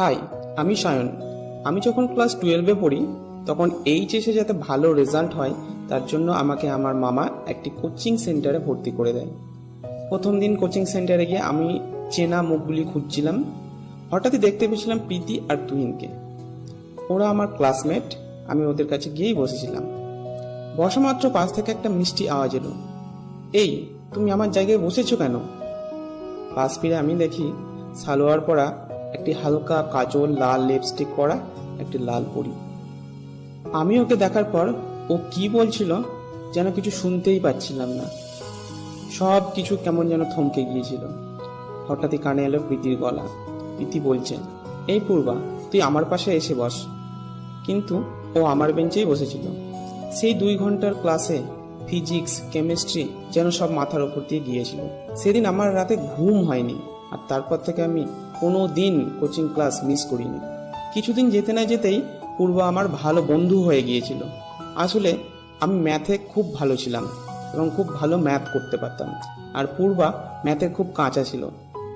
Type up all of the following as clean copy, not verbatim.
High, আমি সায়ন। আমি যখন ক্লাস 12-এ পড়ি তখন এইচএসে যাতে ভালো রেজাল্ট হয় তার জন্য আমাকে আমার মামা একটি কোচিং সেন্টারে ভর্তি করে দেয়। প্রথম দিন কোচিং সেন্টারে গিয়ে আমি চেনা মুখগুলি খুঁজছিলাম। হঠাৎই দেখতে পেয়েছিলাম প্রীতি আর তুহিনকে। ওরা আমার ক্লাসমেট। আমি ওদের কাছে গিয়েই বসেছিলাম। বসা মাত্র পাশ থেকে একটা মিষ্টি আওয়াজ এলো, এই তুমি আমার জায়গায় বসেছো কেন? পাশ ফিরে আমি দেখি সালোয়ার পরা, একটি হালকা কাজল, লাল লিপস্টিক পরা একটি লাল পরি। আমি ওকে দেখার পর ও কি বলছিল যেন কিছু শুনতেই পাচ্ছিলাম না। সব কিছু কেমন যেন থমকে গিয়েছিল। হঠাৎই কানে এলো প্রীতির গলা। প্রীতি বলছে, এই পূর্বা, তুই আমার পাশে এসে বস। কিন্তু ও আমার বেঞ্চেই বসেছিল। সেই 2 ঘন্টার ক্লাসে ফিজিক্স, কেমিস্ট্রি যেন সব মাথার ওপর দিয়ে গিয়েছিল। সেদিন আমার রাতে ঘুম হয়নি, আর তারপর থেকে আমি কোনো দিন কোচিং ক্লাস মিস করিনি। কিছুদিন যেতে না যেতেই পূর্বা আমার ভালো বন্ধু হয়ে গিয়েছিল। আসলে আমি ম্যাথে খুব ভালো ছিলাম এবং খুব ভালো ম্যাথ করতে পারতাম, আর পূর্বা ম্যাথে খুব কাঁচা ছিল।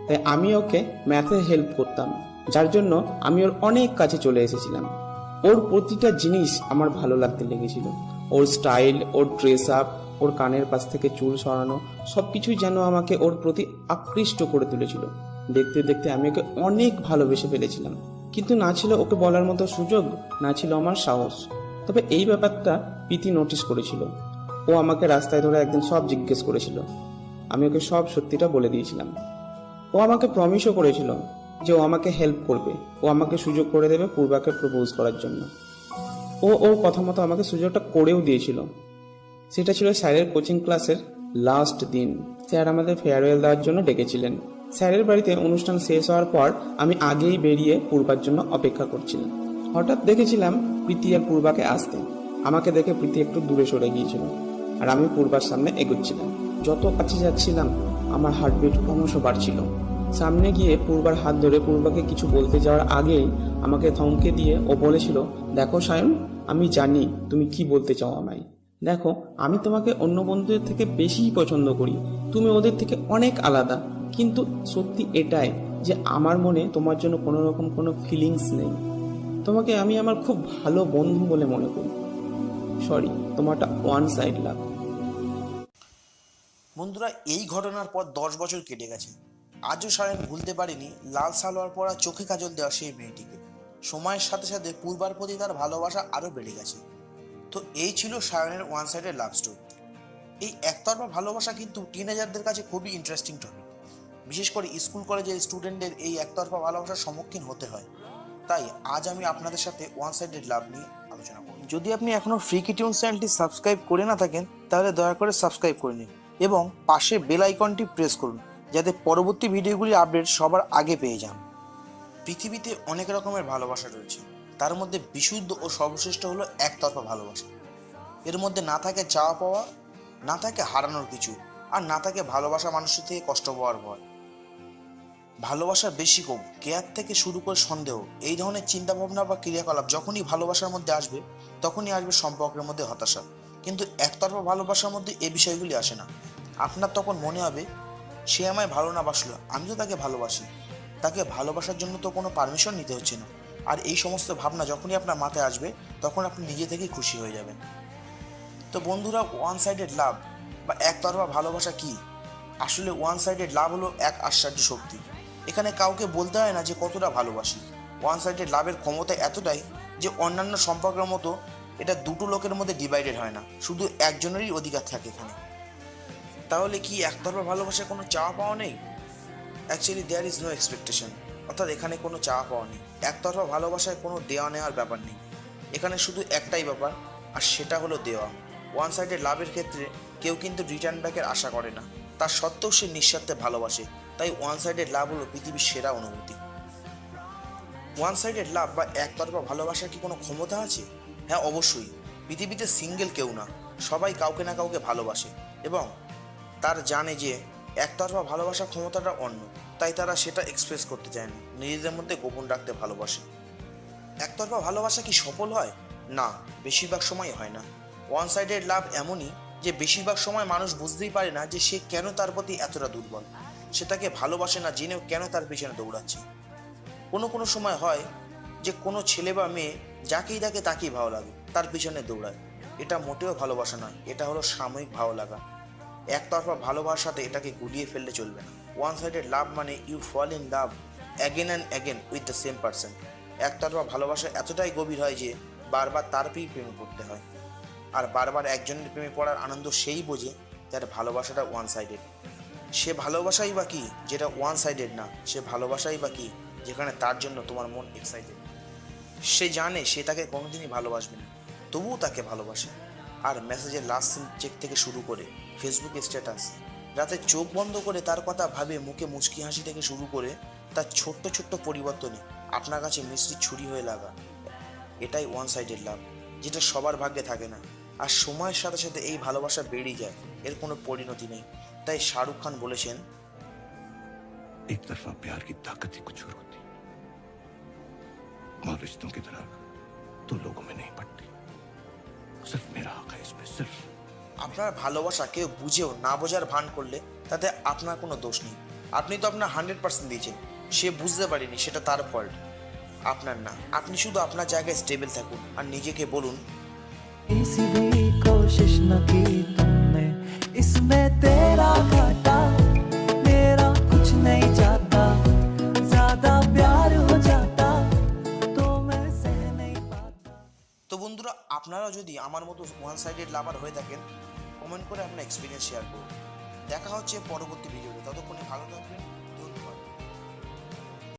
তাই আমি ওকে ম্যাথে হেল্প করতাম, যার জন্য আমি ওর অনেক কাছে চলে এসেছিলাম। ওর প্রতিটা জিনিস আমার ভালো লাগতে লেগেছিল। ওর স্টাইল, ওর ড্রেস আপ, ওর কানের পাশ থেকে চুল সরানো, সবকিছুই যেন আমাকে ওর প্রতি আকৃষ্ট করে তুলেছিল। দেখতে দেখতে আমি ওকে অনেক ভালোবেসে ফেলেছিলাম। কিন্তু না ছিল ওকে বলার মতো সুযোগ, না ছিল আমার সাহস। তবে এই ব্যাপারটা প্রীতি নোটিস করেছিল। ও আমাকে রাস্তায় ধরে একদিন সব জিজ্ঞেস করেছিল। আমি ওকে সব সত্যিটা বলে দিয়েছিলাম। ও আমাকে প্রমিসও করেছিল যে ও আমাকে হেল্প করবে, ও আমাকে সুযোগ করে দেবে পূর্বাকে প্রপোজ করার জন্য। ও ওর কথা মতো আমাকে সুযোগটা করেও দিয়েছিল। সেটা ছিল স্যারের কোচিং ক্লাসের লাস্ট দিন। স্যার আমাদের ফেয়ারওয়েল দেওয়ার জন্য ডেকেছিলেন। স্যারের বাড়িতে অনুষ্ঠান শেষ হওয়ার পর আমি আগেই বেরিয়ে পূর্বার জন্য অপেক্ষা করছিলাম। হঠাৎ দেখেছিলাম প্রীতি আর পূর্বাকে আসতে। আমাকে দেখে প্রীতি একটু দূরে সরে গিয়েছিল, আর আমি পূর্বার সামনে এগোচ্ছিলাম। যত কাছে যাচ্ছিলাম আমার হার্টবিট ক্রমশ বাড়ছিল। সামনে গিয়ে পূর্বার হাত ধরে পূর্বাকে কিছু বলতে যাওয়ার আগেই আমাকে থমকে দিয়ে ও বলেছিল, দেখো সায়ন, আমি জানি তুমি কি বলতে চাও আমায়। দেখো, আমি তোমাকে অন্য বন্ধুদের থেকে বেশিই পছন্দ করি। তুমি ওদের থেকে অনেক আলাদা। কিন্তু সত্যি এটাই যে আমার মনে তোমার জন্য কোনো রকম কোনো ফিলিংস নেই। তোমাকে আমি আমার খুব ভালো বন্ধু বলে মনে করি। সরি, তোমারটা ওয়ান সাইড লাভ। বন্ধুরা, এই ঘটনার পর 10 বছর কেটে গেছে। আজও সায়ন ভুলতে পারেনি লাল সালোয়ার পরা, চোখে কাজল দেওয়া সেই মেয়েটিকে। সময়ের সাথে সাথে পূর্বার প্রতি তার ভালোবাসা আরও বেড়ে গেছে। তো এই ছিল সায়নের ওয়ান সাইডেড লাভ স্টোরি। এই একতরফা ভালোবাসা কিন্তু টিনেজারদের কাছে খুবই ইন্টারেস্টিং টপিক। বিশেষ করে স্কুল কলেজের স্টুডেন্টদের এই একতরফা ভালোবাসার সম্মুখীন হতে হয়। তাই আজ আমি আপনাদের সাথে ওয়ান সাইডেড লাভ নিয়ে আলোচনা করব। যদি আপনি এখনও ফ্রি কিটিউন চ্যানেলটি সাবস্ক্রাইব করে না থাকেন, তাহলে দয়া করে সাবস্ক্রাইব করে নিন এবং পাশে বেল আইকনটি প্রেস করুন, যাতে পরবর্তী ভিডিওগুলির আপডেট সবার আগে পেয়ে যান। পৃথিবীতে অনেক রকমের ভালোবাসা রয়েছে, তার মধ্যে বিশুদ্ধ ও সর্বশ্রেষ্ঠ হলো একতরফা ভালোবাসা। এর মধ্যে না থাকে চাওয়া পাওয়া, না থাকে হারানোর কিছু, আর না থাকে ভালোবাসা মানুষের থেকে কষ্ট পাওয়ার ভয়। ভালোবাসার বেশি কম, কেয়ার থেকে শুরু করে সন্দেহ, এই ধরনের চিন্তাভাবনা বা ক্রিয়াকলাপ যখনই ভালোবাসার মধ্যে আসবে, তখনই আসবে সম্পর্কের মধ্যে হতাশা। কিন্তু একতরফা ভালোবাসার মধ্যে এই বিষয়গুলি আসে না। আপনার তখন মনে হবে, সে আমায় ভালো না বাসলো, আমি তো তাকে ভালোবাসি। তাকে ভালোবাসার জন্য তো কোনো পারমিশন নিতে হচ্ছে না। আর এই সমস্ত ভাবনা যখনই আপনার মাথায় আসবে, তখন আপনি নিজে থেকেই খুশি হয়ে যাবেন। তো বন্ধুরা, ওয়ান সাইডেড লাভ বা একতরফা ভালোবাসা কি? আসলে ওয়ান সাইডেড লাভ হলো এক আশ্চর্য শক্তি। এখানে কাউকে বলতে হয় না যে কতটা ভালোবাসি। ওয়ান সাইডেড লাভের ক্ষমতা এতটাই যে অন্যান্য সম্পর্কের মতো এটা দুটো লোকের মধ্যে ডিভাইডেড হয় না, শুধু একজনেরই অধিকার থাকে এখানে। তাহলে কি একতরফা ভালোবাসায় কোনো চাওয়া পাওয়া নেই? Actually there is no expectation, অর্থাৎ এখানে কোনো চাওয়া পাওয়া নেই। একতরফা ভালোবাসায় কোনো দেওয়া নেওয়ার ব্যাপার নেই। এখানে শুধু একটাই ব্যাপার, আর সেটা হলো দেওয়া। ওয়ান সাইডেড লাভের ক্ষেত্রে কেউ কিন্তু রিটার্ন ব্যাকের আশা করে না, তার সত্ত্বেও সে নিঃস্বার্থে ভালোবাসে। তাই ওয়ান সাইডেড লাভ হলো পৃথিবীর সেরা অনুভূতি। ওয়ান সাইডেড লাভ বা একতরফা ভালোবাসার কি কোনো ক্ষমতা আছে? হ্যাঁ, অবশ্যই। পৃথিবীতে সিঙ্গেল কেউ না, সবাই কাউকে না কাউকে ভালোবাসে এবং তার জানে যে একতরফা ভালোবাসার ক্ষমতাটা অন্য, তাই তারা সেটা এক্সপ্রেস করতে চায় না, নিজেদের মধ্যে গোপন রাখতে ভালোবাসে। একতরফা ভালোবাসা কি সফল হয়? না, বেশিরভাগ সময় হয় না। ওয়ান সাইডেড লাভ এমনই যে বেশিরভাগ সময় মানুষ বুঝতেই পারে না যে সে কেন তার প্রতি এতটা দুর্বল। সে তাকে ভালোবাসে না জেনেও কেন তার পিছনে দৌড়াচ্ছে। কোনো কোনো সময় হয় যে কোনো ছেলে বা মেয়ে যাকেই দেখে তাকেই ভালো লাগে, তার পিছনে দৌড়ায়। এটা মোটেও ভালোবাসা নয়, এটা হলো সাময়িক ভালো লাগা। একতরফা ভালোবাসাতে এটাকে গুলিয়ে ফেললে চলবে না। ওয়ান সাইডেড লাভ মানে you fall in love again and again with the same person. একতরফা ভালোবাসা এতটাই গভীর হয় যে বারবার তারপরেই প্রেমে পড়তে হয়। আর বারবার একজনের প্রেমে পড়ার আনন্দ সেই বোঝে যার ভালোবাসাটা ওয়ান সাইডেড। সে ভালোবাসাই বা কি যেটা ওয়ান সাইডেড না? সে ভালোবাসাই বা কি যেখানে তার জন্য তোমার মন এক্সাইটেড? সে জানে সে তাকে কোনোদিনই ভালোবাসবে না, তবুও তাকে ভালোবাসে। আর মেসেজের লাস্ট সিন চেক থেকে শুরু করে ফেসবুকে স্ট্যাটাস, রাতে চোখ বন্ধ করে তার কথা ভাবে মুখে মুচকি হাসি থেকে শুরু করে তার ছোট্ট ছোট্ট পরিবর্তনে আপনার কাছে মিষ্টি ছুরি হয়ে লাগা। এটাই ওয়ান সাইডেড লাভ, যেটা সবার ভাগ্যে থাকে না। আর সময়ের সাথে সাথে এই ভালোবাসা বেড়ে যায়, এর কোনো পরিণতি নেই। তাই শাহরুখ খান বলেছেন, एक तरफा प्यार की ताकत ही कुछ और होती और रिश्तों की तरह तो लोगों में नहीं पड़ती। सिर्फ मेरा हक है इसमें, सिर्फ। আপনার ভালোবাসা কেউ বুঝেও না বোঝার ভান করলে তাতে আপনার কোনো দোষ নেই। আপনি তো আপনার 100% দিয়েছেন, সে বুঝতে পারেনি, সেটা তার ফল্ট, আপনার না। আপনি শুধু আপনার জায়গায় স্টেবল থাকুন আর নিজেকে বলুন, किसी भी कोशिश न की तुमने, इसमें तेरा घाटा, मेरा कुछ नहीं जाता, ज्यादा प्यार हो जाता तो मैं सह नहीं पाता। তো বন্ধুরা, আপনারা যদি আমার মতো ওয়ান সাইডেড লাভার হয়ে থাকেন, কমেন্ট করে আপনার এক্সপিরিয়েন্স শেয়ার করুন। দেখা হচ্ছে পরবর্তী ভিডিওতে, ততক্ষণে ভালো থাকবেন।